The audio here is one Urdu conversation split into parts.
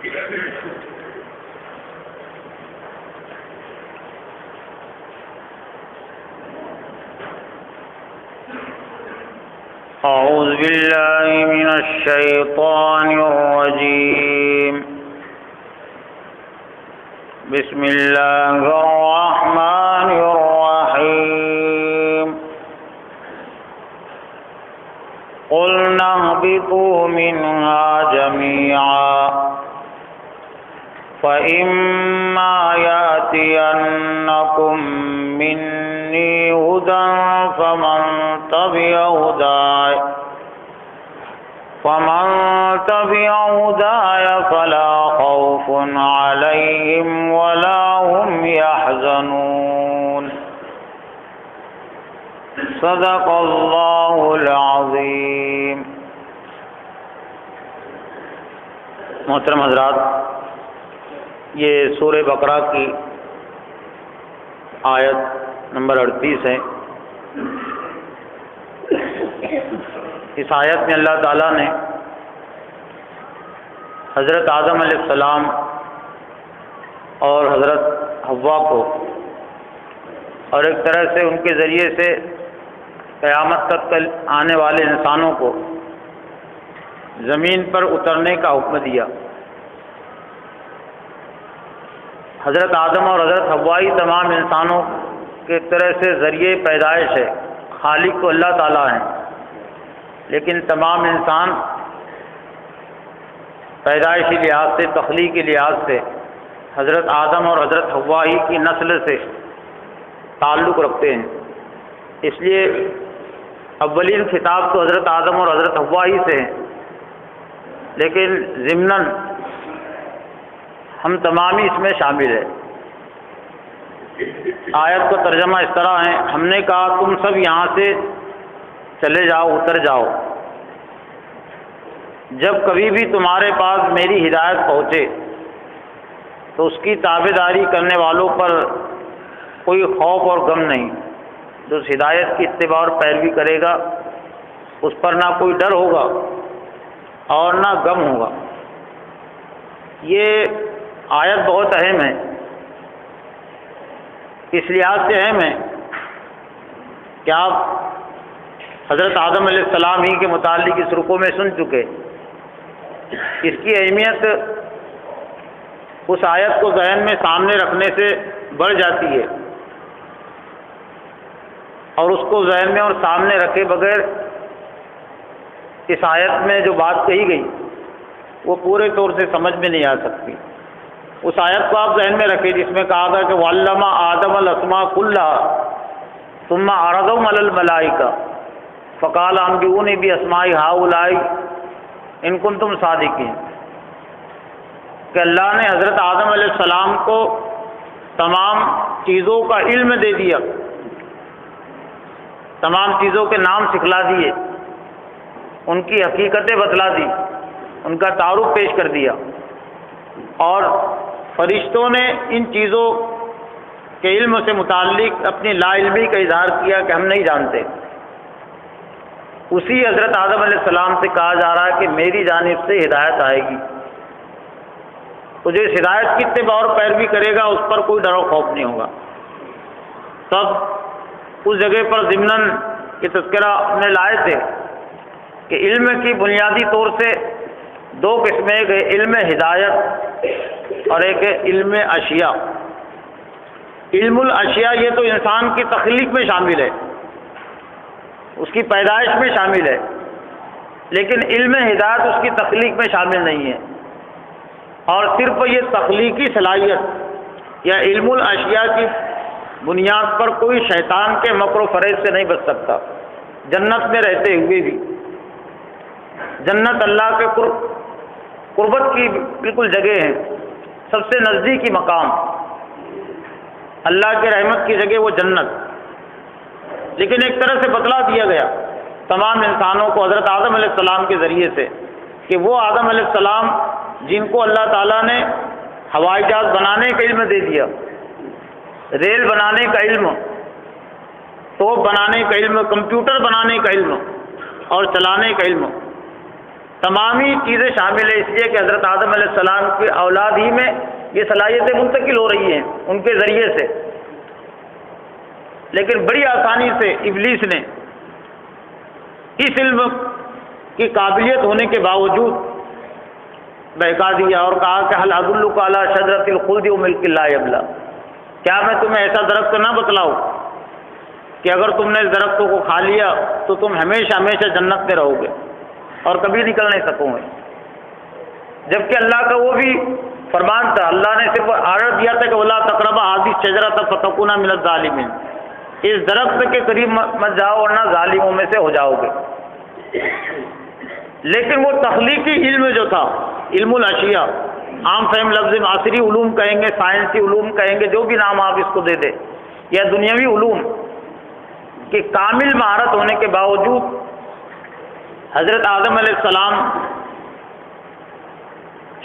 أعوذ بالله من الشيطان الرجيم بسم الله الرحمن الرحيم قلنا اهبطوا منها جميعا فإما يأتينكم مني هدى فمن تبع هداي فلا خوف عليهم ولا هم يحزنون صدق اللہ العظیم۔ محترم حضرات، یہ سورہ بقرہ کی آیت نمبر 38 ہے۔ اس آیت میں اللہ تعالیٰ نے حضرت آدم علیہ السلام اور حضرت حوا کو اور ایک طرح سے ان کے ذریعے سے قیامت تک آنے والے انسانوں کو زمین پر اترنے کا حکم دیا۔ حضرت آدم اور حضرت حوا ہی تمام انسانوں کے ایک طرح سے ذریعے پیدائش ہے۔ خالق تو اللہ تعالیٰ ہیں، لیکن تمام انسان پیدائشی لحاظ سے، تخلیقی لحاظ سے حضرت آدم اور حضرت حوا ہی کی نسل سے تعلق رکھتے ہیں۔ اس لیے اولین خطاب تو حضرت آدم اور حضرت حوا ہی سے ہیں، لیکن ضمناً ہم تمام ہی اس میں شامل ہیں۔ آیت کا ترجمہ اس طرح ہے، ہم نے کہا تم سب یہاں سے چلے جاؤ، اتر جاؤ۔ جب کبھی بھی تمہارے پاس میری ہدایت پہنچے تو اس کی تابعداری کرنے والوں پر کوئی خوف اور غم نہیں۔ جو اس ہدایت کی اتباع اور پیروی کرے گا اس پر نہ کوئی ڈر ہوگا اور نہ غم ہوگا۔ یہ آیت بہت اہم ہے، اس لحاظ سے اہم ہے کہ آپ حضرت آدم علیہ السلام ہی کے متعلق اس رکوع میں سن چکے۔ اس کی اہمیت اس آیت کو ذہن میں سامنے رکھنے سے بڑھ جاتی ہے، اور اس کو ذہن میں اور سامنے رکھے بغیر اس آیت میں جو بات کہی گئی وہ پورے طور سے سمجھ میں نہیں آ سکتی۔ اس آیت کو آپ ذہن میں رکھیں جس میں کہا گیا کہ وَعَلَّمَ آدَمَ الْأَسْمَاءَ كُلَّهَا ثُمَّ عَرَضَهُمْ عَلَى الْمَلَائِكَةِ فَقَالَ أَنبِئُونِي بِأَسْمَاءِ هَؤُلَاءِ إِن كُنتُمْ صَادِقِينَ کہ اللہ نے حضرت آدم علیہ السلام کو تمام چیزوں کا علم دے دیا، تمام چیزوں کے نام سکھلا دیے، ان کی حقیقتیں بتلا دی، ان کا تعارف پیش کر دیا، اور فرشتوں نے ان چیزوں کے علم سے متعلق اپنی لا علمی کا اظہار کیا کہ ہم نہیں جانتے۔ اسی حضرت آدم علیہ السلام سے کہا جا رہا ہے کہ میری جانب سے ہدایت آئے گی، تو جو اس ہدایت کی اتباع اور پیروی کرے گا اس پر کوئی ڈر و خوف نہیں ہوگا۔ تب اس جگہ پر ضمناً یہ تذکرہ اپنے لائے تھے کہ علم کی بنیادی طور سے دو قسمیں، ایک علم ہدایت اور ایک علم اشیاء۔ علم الاشیاء یہ تو انسان کی تخلیق میں شامل ہے، اس کی پیدائش میں شامل ہے، لیکن علم ہدایت اس کی تخلیق میں شامل نہیں ہے، اور صرف یہ تخلیقی صلاحیت یا علم الاشیاء کی بنیاد پر کوئی شیطان کے مکر و فریب سے نہیں بچ سکتا۔ جنت میں رہتے ہوئے بھی، جنت اللہ کے قربت کی بالکل جگہ ہے، سب سے نزدیکی مقام، اللہ کے رحمت کی جگہ وہ جنت، لیکن ایک طرح سے بتلا دیا گیا تمام انسانوں کو حضرت آدم علیہ السلام کے ذریعے سے کہ وہ آدم علیہ السلام جن کو اللہ تعالیٰ نے ہوائی جہاز بنانے کا علم دے دیا، ریل بنانے کا علم، توپ بنانے کا علم، کمپیوٹر بنانے کا علم اور چلانے کا علم، تمامی چیزیں شامل ہیں، اس لیے کہ حضرت آدم علیہ السلام کی اولاد ہی میں یہ صلاحیتیں منتقل ہو رہی ہیں ان کے ذریعے سے۔ لیکن بڑی آسانی سے ابلیس نے اس علم کی قابلیت ہونے کے باوجود بہکا دیا اور کہا کہ هل ادلک علی شجرۃ الخلد وملک لا یبلی، کیا میں تمہیں ایسا درخت نہ بتلاؤں کہ اگر تم نے اس درختوں کو کھا لیا تو تم ہمیشہ ہمیشہ جنت میں رہو گے اور کبھی نکل نہیں سکو گے۔ جبکہ اللہ کا وہ بھی فرمان تھا، اللہ نے صرف آرڈر دیا تھا کہ ولا تقربا هذه الشجرۃ فتکونا من الظالمین، اس درخت کے قریب مت جاؤ ورنہ ظالموں میں سے ہو جاؤ گے۔ لیکن وہ تخلیقی علم جو تھا، علم الاشیاء، عام فہم لفظ معاصری علوم کہیں گے، سائنسی علوم کہیں گے، جو بھی نام آپ اس کو دے دیں، یا دنیاوی علوم کی کامل مہارت ہونے کے باوجود حضرت آدم علیہ السلام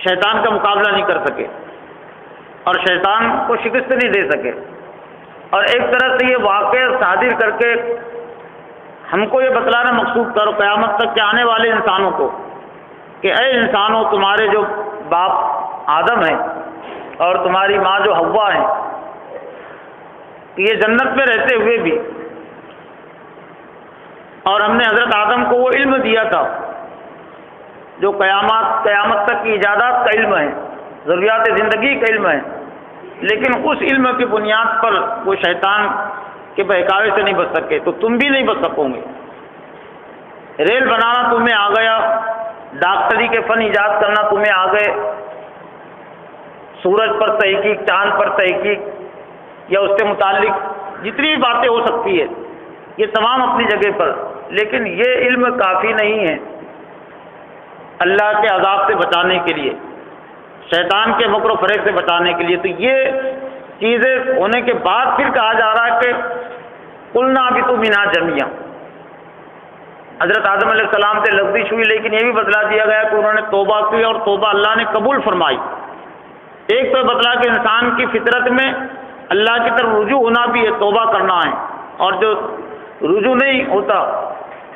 شیطان کا مقابلہ نہیں کر سکے اور شیطان کو شکست نہیں دے سکے، اور ایک طرح سے یہ واقعہ صادر کر کے ہم کو یہ بتلانا مقصود کرو قیامت تک کے آنے والے انسانوں کو کہ اے انسانوں، تمہارے جو باپ آدم ہیں اور تمہاری ماں جو حوا ہیں، یہ جنت میں رہتے ہوئے بھی، اور ہم نے حضرت آدم کو وہ علم دیا تھا جو قیامت تک کی ایجادات کا علم ہے، ضروریات زندگی کا علم ہے، لیکن اس علم کی بنیاد پر وہ شیطان کے بہکاوے سے نہیں بچ سکے، تو تم بھی نہیں بچ سکو گے۔ ریل بنانا تمہیں آ گیا، ڈاکٹری کے فن ایجاد کرنا تمہیں آ گئے، سورج پر تحقیق، چاند پر تحقیق یا اس سے متعلق جتنی بھی باتیں ہو سکتی ہے یہ تمام اپنی جگہ پر، لیکن یہ علم کافی نہیں ہے اللہ کے عذاب سے بچانے کے لیے، شیطان کے مکر و فریب سے بچانے کے لیے۔ تو یہ چیزیں ہونے کے بعد پھر کہا جا رہا ہے کہ قلنا اہبطوا منھا جمیعا، حضرت آدم علیہ السلام سے لفظش ہوئی، لیکن یہ بھی بتلا دیا گیا کہ انہوں نے توبہ کی اور توبہ اللہ نے قبول فرمائی۔ ایک تو بتلا کہ انسان کی فطرت میں اللہ کی طرف رجوع ہونا بھی ہے، توبہ کرنا ہے، اور جو رجوع نہیں ہوتا،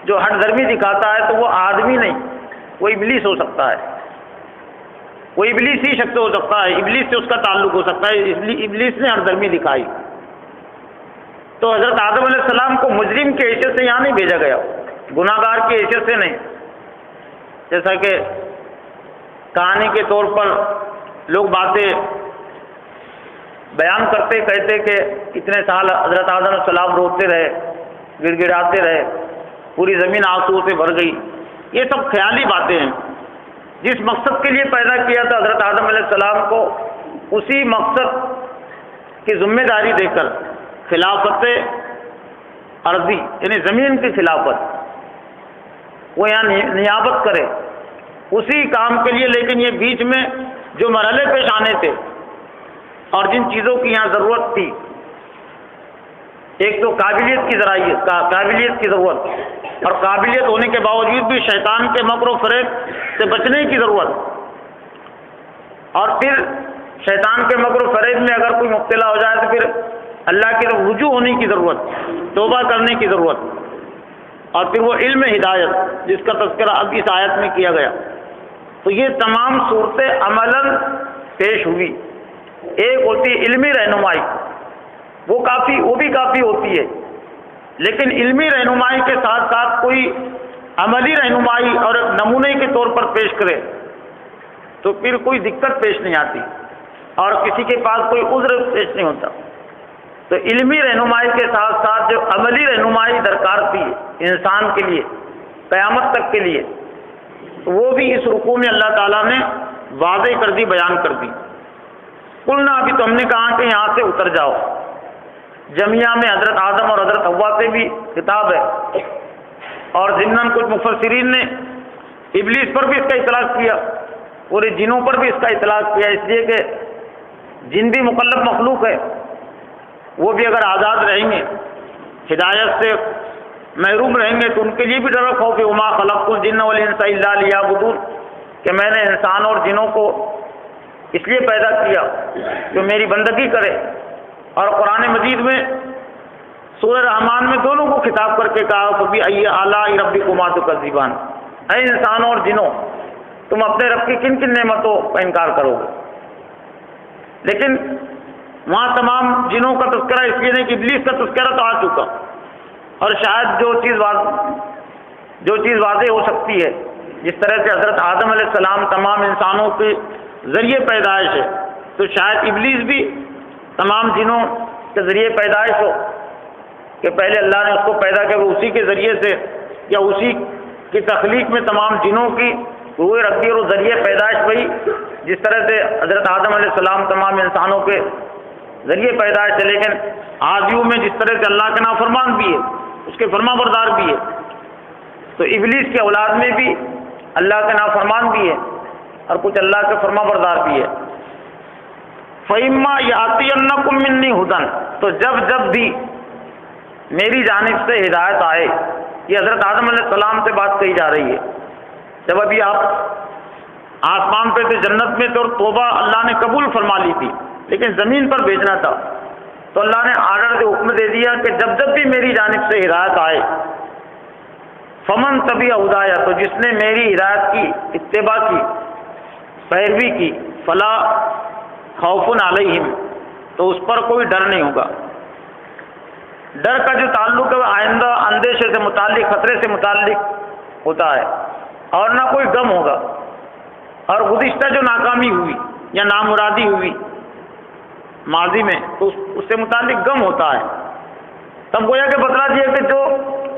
جو ہٹ درمی دکھاتا ہے، تو وہ آدمی نہیں، وہ ابلیس ہو سکتا ہے، وہ ابلیس ہی شخص ہو سکتا ہے، ابلیس سے اس کا تعلق ہو سکتا ہے، اس لیے ابلیس نے ہٹ درمی دکھائی۔ تو حضرت آدم علیہ السلام کو مجرم کے حیثیت سے یہاں نہیں بھیجا گیا، گناہ گار کی حیثیت سے نہیں، جیسا کہ کہانی کے طور پر لوگ باتیں بیان کرتے کہتے کہ اتنے سال حضرت آدم علیہ السلام روتے رہے، گڑ گڑاتے رہے، پوری زمین آنسوؤں سے بھر گئی۔ یہ سب خیالی باتیں ہیں۔ جس مقصد کے لیے پیدا کیا تھا حضرت آدم علیہ السلام کو، اسی مقصد کی ذمہ داری دے کر خلافت ارضی یعنی زمین کی خلافت وہ یہاں نیابت کرے، اسی کام کے لیے، لیکن یہ بیچ میں جو مرحلے پیش آنے تھے اور جن چیزوں کی یہاں ضرورت تھی، ایک تو قابلیت کی ضرورت، اور قابلیت ہونے کے باوجود بھی شیطان کے مکر و فریب سے بچنے کی ضرورت، اور پھر شیطان کے مکر و فریب میں اگر کوئی مبتلا ہو جائے تو پھر اللہ کی طرف رجوع ہونے کی ضرورت، توبہ کرنے کی ضرورت، اور پھر وہ علم ہدایت جس کا تذکرہ اب اس آیت میں کیا گیا۔ تو یہ تمام صورتیں عملاً پیش ہوئی۔ ایک ہوتی ہے علمی رہنمائی، وہ بھی کافی ہوتی ہے، لیکن علمی رہنمائی کے ساتھ ساتھ کوئی عملی رہنمائی اور ایک نمونے کے طور پر پیش کرے تو پھر کوئی دقت پیش نہیں آتی اور کسی کے پاس کوئی عذر پیش نہیں ہوتا۔ تو علمی رہنمائی کے ساتھ ساتھ جو عملی رہنمائی درکار تھی انسان کے لیے قیامت تک کے لیے، تو وہ بھی اس رکوع میں اللہ تعالیٰ نے واضح کر دی، بیان کر دی۔ قلنا، ابھی تو ہم نے کہا کہ یہاں سے اتر جاؤ۔ جمیعہ میں حضرت آدم اور حضرت حوا سے بھی خطاب ہے، اور ضمناً کچھ مفسرین نے ابلیس پر بھی اس کا اطلاق کیا، پورے جنوں پر بھی اس کا اطلاق کیا، اس لیے کہ جن بھی مکلف مخلوق ہے، وہ بھی اگر آزاد رہیں گے، ہدایت سے محروم رہیں گے، تو ان کے لیے بھی ڈر رکھو کہ وما خلقت الجن والانس الا لیعبدون، کہ میں نے انسان اور جنوں کو اس لیے پیدا کیا جو میری بندگی کرے۔ اور قرآن مجید میں سورہ رحمان میں دونوں کو خطاب کر کے کہا فبأي آلاء ربكما تكذبان، اے انسانوں اور جنوں، تم اپنے رب کی کن کن نعمتوں کا انکار کرو گے؟ لیکن وہاں تمام جنوں کا تذکرہ اس لیے نہیں کہ ابلیس کا تذکرہ تو آ چکا، اور شاید جو چیز واضح ہو سکتی ہے، جس طرح سے حضرت آدم علیہ السلام تمام انسانوں کے ذریعے پیدائش ہے، تو شاید ابلیس بھی تمام جنوں کے ذریعے پیدائش ہو، کہ پہلے اللہ نے اس کو پیدا کیا، اسی کے ذریعے سے یا اسی کی تخلیق میں تمام جنوں کی روح رکھی اور ذریعے پیدائش وہی، جس طرح سے حضرت آدم علیہ السلام تمام انسانوں کے ذریعے پیدائش ہے، لیکن آدیوں میں جس طرح سے اللہ کے نافرمان بھی ہے، اس کے فرما بردار بھی ہے، تو ابلیس کے اولاد میں بھی اللہ کے نافرمان بھی ہے اور کچھ اللہ کے فرما بردار بھی ہے۔ فَإِمَّا يَأْتِيَنَّكُم مِّنِّي هُدًى، تو جب بھی میری جانب سے ہدایت آئے، یہ حضرت آدم علیہ السلام سے بات کہی جا رہی ہے، جب ابھی آپ آسمان پہ تھے، جنت میں تھے، اور توبہ اللہ نے قبول فرما لی تھی، لیکن زمین پر بھیجنا تھا، تو اللہ نے آرڈر سے حکم دے دیا کہ جب بھی میری جانب سے ہدایت آئے، فمن تبع ہدایا، تو جس نے میری ہدایت کی اتباع کی، پیروی کی، فلا خوف علیہم، تو اس پر کوئی ڈر نہیں ہوگا۔ ڈر کا جو تعلق ہے آئندہ اندیشے سے متعلق، خطرے سے متعلق ہوتا ہے، اور نہ کوئی غم ہوگا، اور گزشتہ جو ناکامی ہوئی یا نامرادی ہوئی ماضی میں، تو اس سے متعلق غم ہوتا ہے۔ تب گویا کہ بتلا دیا کہ جو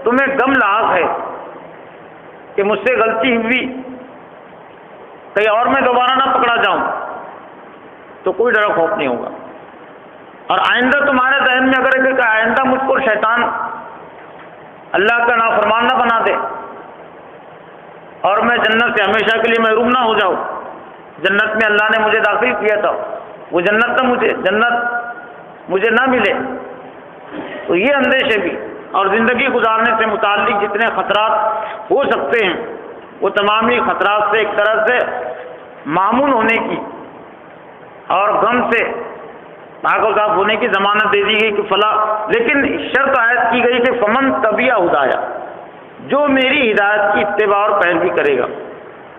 تمہیں غم لاحق ہے کہ مجھ سے غلطی ہوئی، کہیں اور میں دوبارہ نہ پکڑا جاؤں، تو کوئی ڈر و خوف نہیں ہوگا۔ اور آئندہ تمہارے ذہن میں اگر کہ آئندہ مجھ کو شیطان اللہ کا نافرمان نہ بنا دے اور میں جنت سے ہمیشہ کے لیے محروم نہ ہو جاؤں، جنت میں اللہ نے مجھے داخل کیا تھا، وہ جنت مجھے نہ ملے، تو یہ اندیشے بھی اور زندگی گزارنے سے متعلق جتنے خطرات ہو سکتے ہیں، وہ تمام ہی خطرات سے ایک طرح سے معمون ہونے کی اور غم سے پاک و صاف ہونے کی ضمانت دے دی گئی کہ فلاں، لیکن شرط عائد کی گئی کہ فمن تبع ہدایا، جو میری ہدایت کی اتباع اور پیروی کرے گا،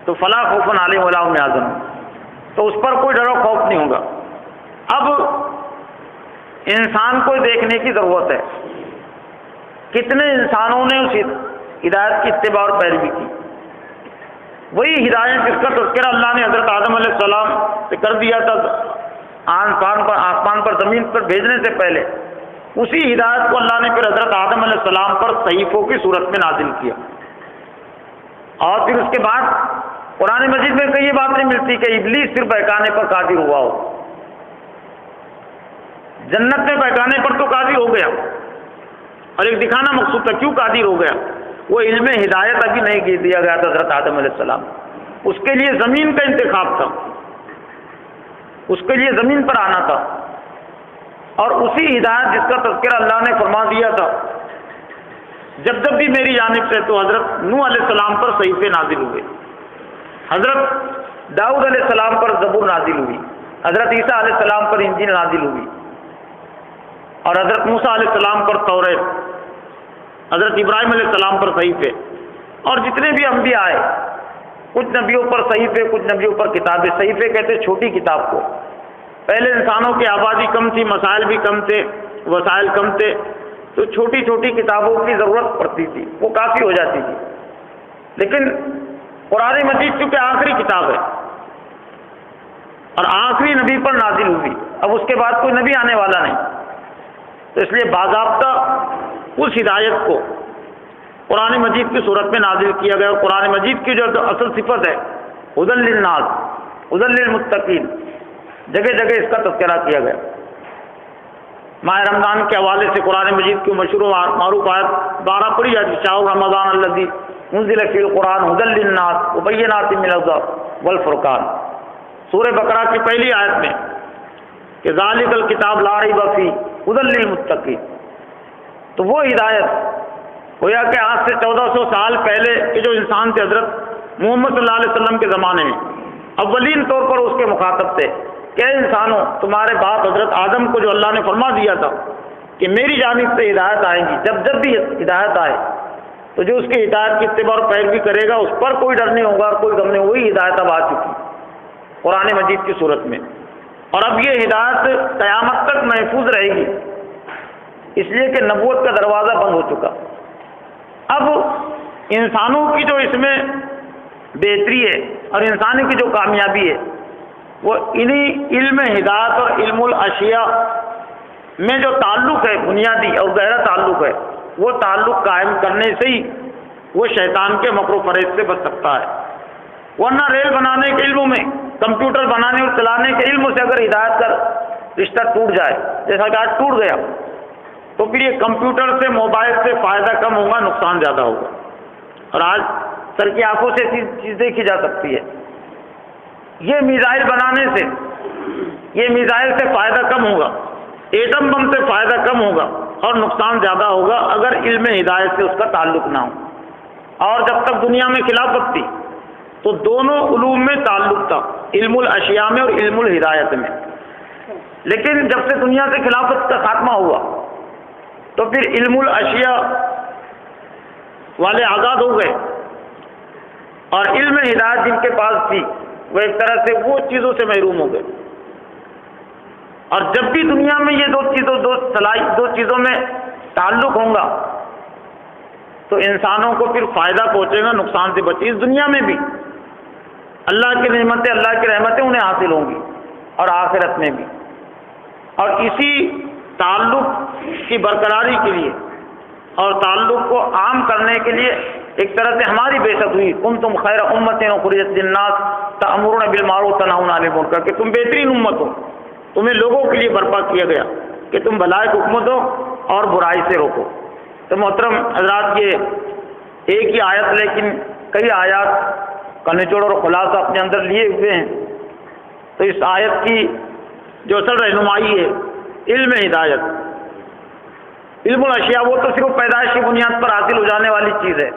تو فلا خوف علیہم ولا هم يحزنون، تو اس پر کوئی ڈر و خوف نہیں ہوگا۔ اب انسان کو دیکھنے کی ضرورت ہے، کتنے انسانوں نے اس ہدایت کی اتباع اور پیروی کی، وہی ہدایت جس کا تذکرہ اللہ نے حضرت آدم علیہ السلام سے کر دیا تھا آسمان پر زمین پر بھیجنے سے پہلے، اسی ہدایت کو اللہ نے پھر حضرت آدم علیہ السلام پر صحیفوں کی صورت میں نازل کیا، اور پھر اس کے بعد قرآن مجید میں کئی بات نہیں ملتی کہ ابلیس صرف بہکانے پر قادر ہوا ہو، جنت میں بہکانے پر تو قادر ہو گیا، اور ایک دکھانا مقصود تھا کیوں قادر ہو گیا، وہ علم ہدایت ابھی نہیں دیا گیا تھا حضرت آدم علیہ السلام، اس کے لیے زمین کا انتخاب تھا، اس کے لیے زمین پر آنا تھا، اور اسی ہدایت جس کا تذکرہ اللہ نے فرما دیا تھا جب بھی میری جانب سے، تو حضرت نوح علیہ السلام پر صحیفے نازل ہوئے، حضرت داؤد علیہ السلام پر زبور نازل ہوئی، حضرت عیسیٰ علیہ السلام پر انجیل نازل ہوئی، اور حضرت موسیٰ علیہ السلام پر توریت، حضرت ابراہیم علیہ السلام پر صحیفے، اور جتنے بھی انبیاء آئے، کچھ نبیوں پر صحیفے، کچھ نبیوں پر کتابیں۔ صحیفے کہتے چھوٹی کتاب کو، پہلے انسانوں کی آبادی کم تھی، مسائل بھی کم تھے، وسائل کم تھے، تو چھوٹی چھوٹی کتابوں کی ضرورت پڑتی تھی، وہ کافی ہو جاتی تھی، لیکن قرآن مجید چونکہ آخری کتاب ہے اور آخری نبی پر نازل ہوئی، اب اس کے بعد کوئی نبی آنے والا نہیں، تو اس لیے باضابطہ اس ہدایت کو قرآن مجید کی صورت میں نازل کیا گیا، اور قرآن مجید کی جو اصل صفت ہے ہدی للناس، ہدی للمتقین، جگہ جگہ اس کا تذکرہ کیا گیا۔ ماہ رمضان کے حوالے سے قرآن مجید کی مشہور و معروف آیت 12 پڑھی جاتی، شہر رمضان الذی انزل فیہ القرآن ہدی للناس وبینات من الہدی والفرقان، سورہ بقرہ کی پہلی آیت میں کہ ذالک الکتاب لا ریب فیہ ہدی للمتقین، تو وہ ہدایت گویا کہ آج سے 1400 سال پہلے کے جو انسان تھے حضرت محمد صلی اللہ علیہ وسلم کے زمانے میں، اولین طور پر اس کے مخاطب تھے کہ انسانوں، تمہارے باپ حضرت آدم کو جو اللہ نے فرما دیا تھا کہ میری جانب سے ہدایت آئیں گی، جب بھی ہدایت آئے تو جو اس کی ہدایت کی اتباع اور پیروی کرے گا اس پر کوئی ڈر نہیں ہوگا اور کوئی غم نہیں. وہی ہدایت اب آ چکی قرآن مجید کی صورت میں, اور اب یہ ہدایت قیامت تک محفوظ رہے گی, اس لیے کہ نبوت کا دروازہ بند ہو چکا. اب انسانوں کی جو اس میں بہتری ہے اور انسانی کی جو کامیابی ہے وہ انہی علم ہدایت اور علم الاشیاء میں جو تعلق ہے بنیادی اور گہرا تعلق ہے, وہ تعلق قائم کرنے سے ہی وہ شیطان کے مکر و فریب سے بچ سکتا ہے. ورنہ ریل بنانے کے علم میں, کمپیوٹر بنانے اور چلانے کے علم سے اگر ہدایت کا رشتہ ٹوٹ جائے, جیسا کہ آج ٹوٹ گیا, تو پھر یہ کمپیوٹر سے موبائل سے فائدہ کم ہوگا, نقصان زیادہ ہوگا. اور آج سر کی آنکھوں سے ایسی چیز دیکھی جا سکتی ہے. یہ میزائل بنانے سے, یہ میزائل سے فائدہ کم ہوگا, ایٹم بم سے فائدہ کم ہوگا اور نقصان زیادہ ہوگا اگر علم ہدایت سے اس کا تعلق نہ ہو. اور جب تک دنیا میں خلافت تھی تو دونوں علوم میں تعلق تھا, علم الاشیاء میں اور علم الہدایت میں. لیکن جب سے دنیا سے خلافت کا خاتمہ ہوا تو پھر علم الاشیاء والے آزاد ہو گئے, اور علم ہدایت جن کے پاس تھی وہ ایک طرح سے وہ چیزوں سے محروم ہو گئے. اور جب بھی دنیا میں یہ دو چیزوں میں تعلق ہوں گا تو انسانوں کو پھر فائدہ پہنچے گا, نقصان سے بچے. اس دنیا میں بھی اللہ کی نعمتیں, اللہ کی رحمتیں انہیں حاصل ہوں گی اور آخرت میں بھی. اور اسی تعلق کی برقراری کے لیے اور تعلق کو عام کرنے کے لیے ایک طرح سے ہماری بعثت ہوئی. کنتم خیر امۃ اخرجت للناس تأمرون بالمعروف وتنہون عن المنکر, کہ تم بہترین امت ہو, تمہیں لوگوں کے لیے برپا کیا گیا کہ تم بھلائی کو حکم دو اور برائی سے روکو. تو محترم حضرات, یہ ایک ہی آیت لیکن کئی آیات کا نچوڑ اور خلاصہ اپنے اندر لیے ہوئے ہیں. تو اس آیت کی جو اصل رہنمائی ہے علم ہدایت, علم الاشیاء, وہ تو صرف پیدائشی بنیاد پر حاصل ہو جانے والی چیز ہے,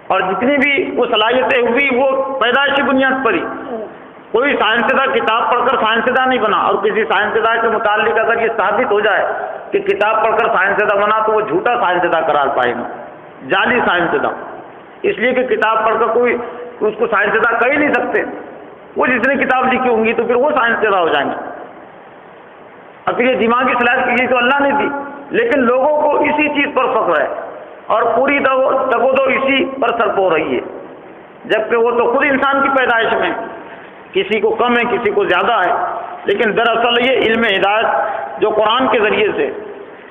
اور جتنی بھی وہ صلاحیتیں ہوئی وہ پیدائشی بنیاد پر ہی. کوئی سائنسداں کتاب پڑھ کر سائنسداں نہیں بنا, اور کسی سائنسداں کے متعلق اگر یہ ثابت ہو جائے کہ کتاب پڑھ کر سائنسداں بنا تو وہ جھوٹا سائنسداں قرار پائے گا, جعلی سائنسداں. اس لیے کہ کتاب پڑھ کر کوئی اس کو سائنسداں کہہ ہی نہیں سکتے. وہ جس نے کتاب لکھی ہوں گی تو پھر وہ سائنسداں ہو جائیں گے. اور پھر یہ دماغی صلاحیت کی تو اللہ نے دی, لیکن لوگوں کو اسی چیز پر فخر ہے اور پوری تگودو اسی پر سرپ ہو رہی ہے, جبکہ وہ تو خود انسان کی پیدائش میں کسی کو کم ہے کسی کو زیادہ ہے. لیکن دراصل یہ علم ہدایت جو قرآن کے ذریعے سے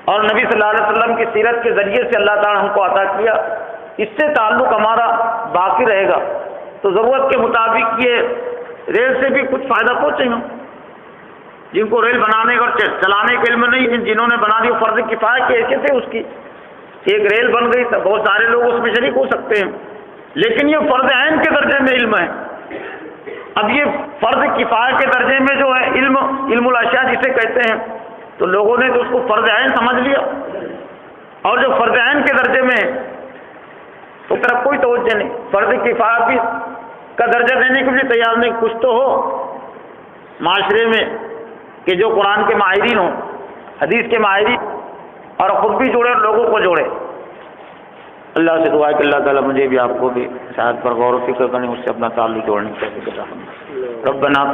اور نبی صلی اللہ علیہ وسلم کی سیرت کے ذریعے سے اللہ تعالیٰ نے ہم کو عطا کیا, اس سے تعلق ہمارا باقی رہے گا تو ضرورت کے مطابق یہ ریل سے بھی کچھ فائدہ پہنچے گا. جن کو ریل بنانے اور چلانے کے علم نہیں, جنہوں نے بنا دی فرض کفایہ کی حیثیت ہے اس کی, ایک ریل بن گئی تو بہت سارے لوگ اس میں شریک ہو سکتے ہیں, لیکن یہ فرض عین کے درجے میں علم ہے. اب یہ فرض کفایہ کے درجے میں جو ہے علم الاشیاء جسے کہتے ہیں, تو لوگوں نے تو اس کو فرض عین سمجھ لیا, اور جو فرض عین کے درجے میں تو طرف کوئی توجہ نہیں. فرض کفایہ بھی کا درجہ دینے کے لیے تیار نہیں. کچھ تو ہو معاشرے میں کہ جو قرآن کے ماہرین ہوں, حدیث کے ماہرین, اور خود بھی جوڑے اور لوگوں کو جوڑے. اللہ سے دعا ہے کہ اللہ تعالیٰ مجھے بھی آپ کو بھی شاید پر غور و فکر کرنے, اس سے اپنا تعلق جوڑنے کی توفیق عطا فرمائے. ربنا